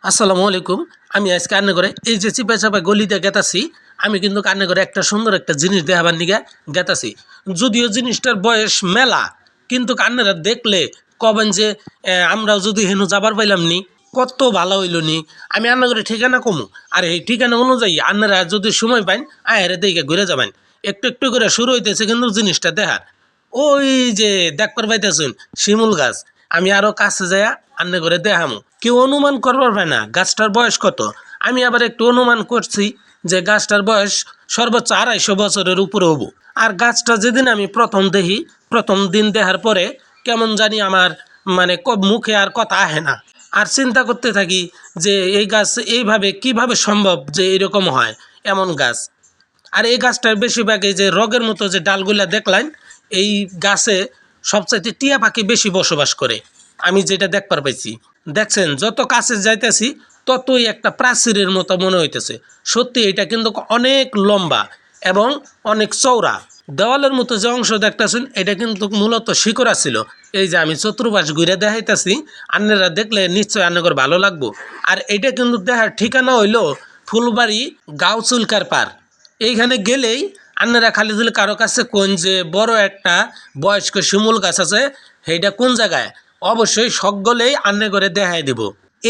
আসসালামু আলাইকুম। আমি আজকে কান্না করে এই যে চিপা চাপা গলিতে গেতাছি, আমি কিন্তু কান্না করে একটা সুন্দর একটা জিনিস দেখাবার নিগে গেতাছি। যদিও জিনিসটার বয়স মেলা, কিন্তু কান্নারা দেখলে কবেন যে আমরাও যদি হেনু যাবার পাইলাম নি, কত ভালো হইল নি। আমি আন্না করে ঠিকানা কমু, আর এই ঠিকানা অনুযায়ী আন্নারা যদি সময় পাইন আয়ারে দিকে ঘুরে যাবেন। একটু একটু করে শুরু হইতেছে কিন্তু জিনিসটা দেখার। ওই যে দেখবার পাইতেছেন শিমুল গাছ, আমি আরো কাছে যাইয়া আন্নে করে দেখামু। কেউ অনুমান করবার পায় না গাছটার বয়স কত। আমি আবার একটু অনুমান করছি যে গাছটার বয়স সর্বোচ্চ 250 বছরের উপরে হবো। আর গাছটা যেদিন আমি প্রথম দেখি, প্রথম দিন দেখার পরে কেমন জানি আমার মানে মুখে আর কথা আহে না। আর চিন্তা করতে থাকি যে এই গাছ এইভাবে কিভাবে সম্ভব যে এরকম হয় এমন গাছ। আর এই গাছটার বেশিরভাগ এই যে রগের মতো যে ডালগুলা দেখলেন, এই গাছে সবচাইতে টিয়া পাখি বেশি বসবাস করে, আমি যেটা দেখবার পাইছি। দেখছেন যত কাছে যাইতেছি ততই একটা প্রাচীরের মতো মনে হইতেছে। সত্যি এটা কিন্তু অনেক লম্বা এবং অনেক চওড়া। দেওয়ালের মতো যে অংশ দেখতেছেন এটা কিন্তু মূলত শিকড়া ছিল। এই যে আমি চতুর্পাশ ঘুরে দেখাইতেছি, আপনারা দেখলে নিশ্চয় আপনাদের ভালো লাগবো। আর এটা কিন্তু দেখার ঠিকানা হইল ফুলবাড়ি গাউচুলকার পার। এইখানে গেলেই আপনারা খালি দিলে কারো কাছে কোন যে বড় একটা বয়স্ক শিমুল গাছ আছে সেইটা কোন জায়গায়, অবশ্যই সকলেই আন্নে করে দেখাই দেব।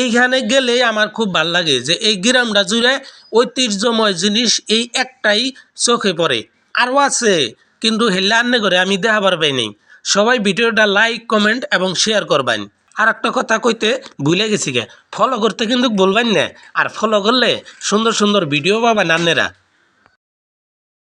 এইখানে গেলেই আমার খুব ভাল লাগে যে এই গ্রামটা জুড়ে ঐতিহ্যময় জিনিস এই একটাই চোখে পড়ে। আরও আছে কিন্তু হেলে আন্নে করে আমি দেখাবার পাই নাই। সবাই ভিডিওটা লাইক কমেন্ট এবং শেয়ার করবেন। আর একটা কথা কইতে ভুলে গেছি গে, ফলো করতে কিন্তু বলবেন না। আর ফলো করলে সুন্দর সুন্দর ভিডিও পাবেন আপনারা।